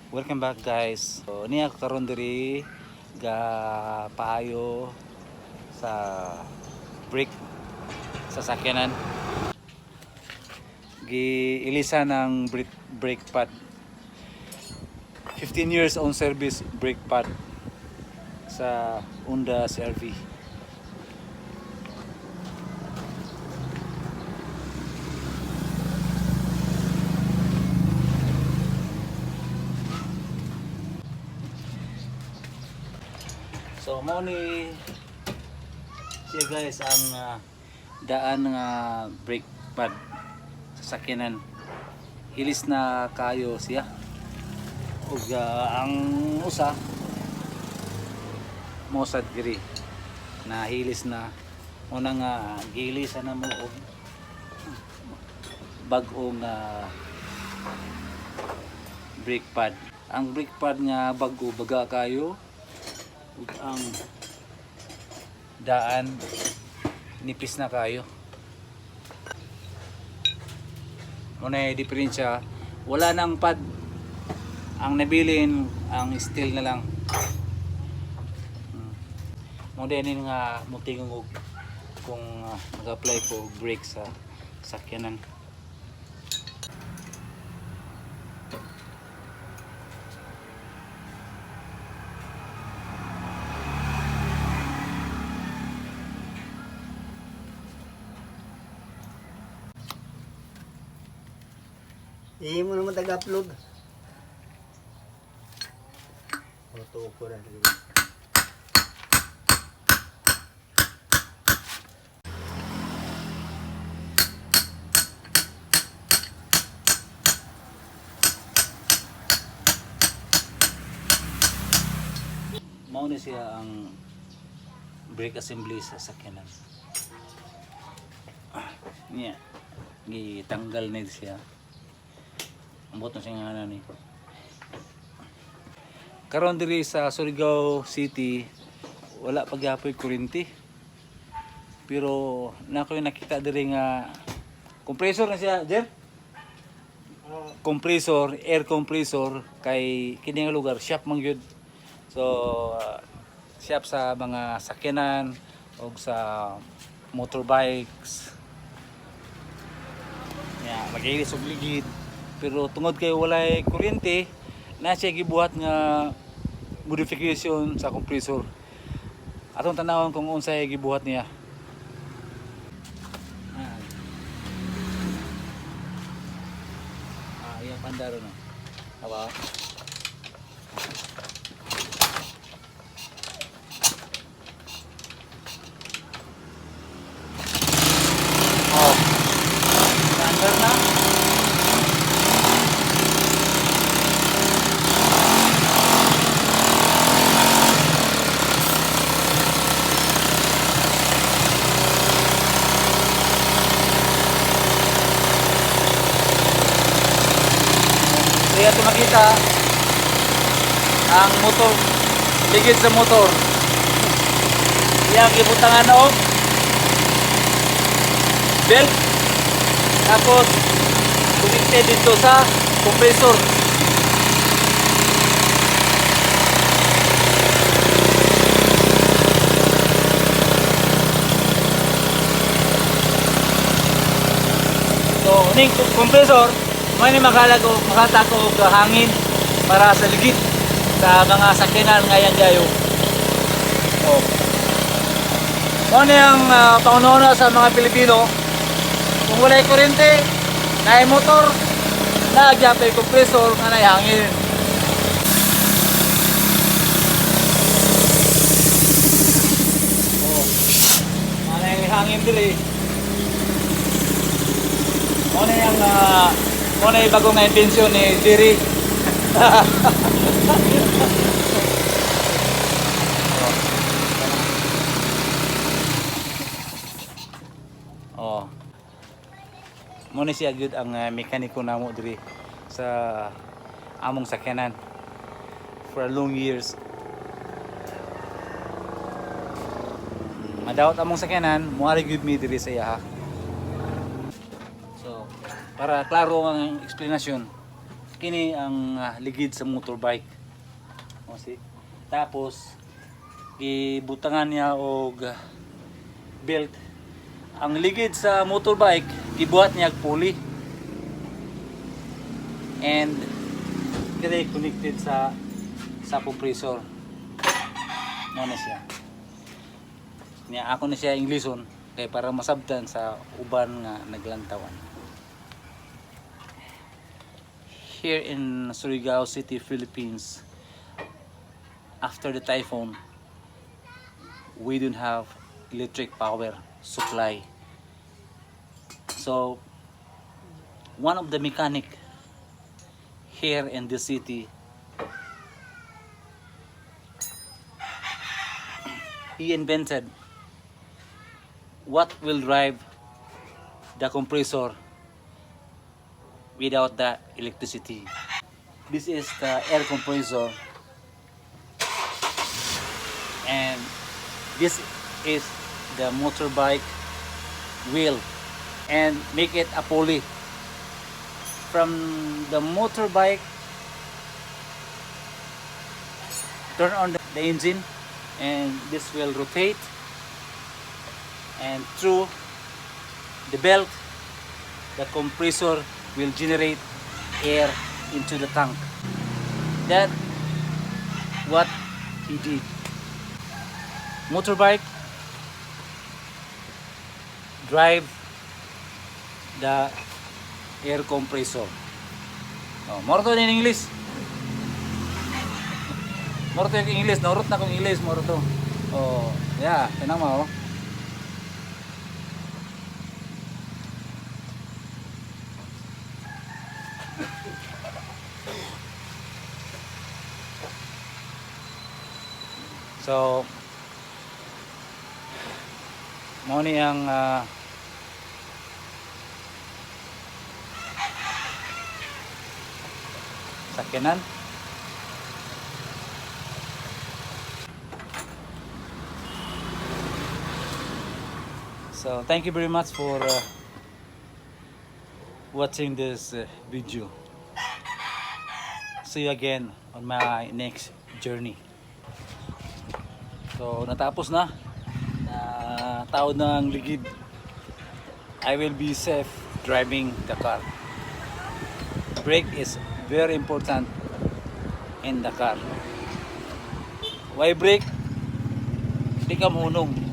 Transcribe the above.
Welcome back guys. So niya ako karon diri ga paayo sa brake sa sakyanan. Giilisa ng brake pad. 15 years on service brake pad sa Honda CR-V. So mo ni siya guys ang daan nga brake pad sa sakyanan. Hilis na kayo siya. Ug ang usa mosad diri na hilis na una nga gilisan na mo og bag-ong brake pad. Ang brake pad nga bag-o baga kayo ug ang daan nipis na kayo. Muna yung diferensya, wala nang pad. Ang nabilin ang steel na lang. Muna din nga mutingog kung mag-apply ko brake sa sakyanan. Hindi mo naman taga-upload. Tutuko ko rin. Mao ni siya ang brake assembly sa sakyanan. Niya, gitanggal na siya. Ang button siya nga ni. Karon diri sa Surigao City wala pa gyapon kuryente. Pero nako yung nakita diri nga compressor na siya, Jer. Compressor, air compressor kay kini nga lugar shop man gyud. So shop sa mga sakyanan o sa motorbikes. Ya, magilis og ligid. Pero tungod kay walay kuryente, na siya gibuhat nga modification sa compressor. Atong tanawon kung unsay gibuhat niya. Iya pandaro no. Awa. Oh. Pandar na. Kaya ito makita ang motor, ligid sa motor. Yang ibutangan og belt, tapos connected dito sa compressor. So, ning compressor may ni makatako og hangin para sa ligid sa mga sakyanan ngayang gayo. Oh. Mo ni ang pangunahon sa mga Pilipino, kung walay kuryente, nay motor, nagyapay compressor nga nay hangin. Oh. Manay hangin diri. Mo na yung bagong nga intensyon ni Jerry. Oh. Mo na siya gyud ang mekaniko namo diri sa among sakyanan for long years. Madawat among sakyanan, moari gyud mi diri sa iya. So, para klaro ang explanation. kini ang ligid sa motorbike. O see? Tapos gibutangan niya og belt. Ang ligid sa motorbike gibuhat niya og pulley. And kini connected sa compressor. Mo na siya. Niya ako na siya Englishon kay para masabtan sa uban nga naglantawan. Here in Surigao City, Philippines, after the typhoon, we don't have electric power supply. So, one of the mechanic here in the city, he invented what will drive the compressor without the electricity. This is the air compressor, and this is the motorbike wheel, and make it a pulley. From the motorbike, turn on the engine, and this will rotate, and through the belt the compressor will generate air into the tank. That what he did. Motorbike drive the air compressor. Oh, moro to in English. Moro to in English, naurot na kong English, moro to. Oh, yeah, tinang mo. Oh. So, mo ni ang sakyanan. So, thank you very much for watching this video. See you again on my next journey. So, natapos na. Taon na ang ligid. I will be safe driving the car. Brake is very important in the car. Why brake? Di ka munong.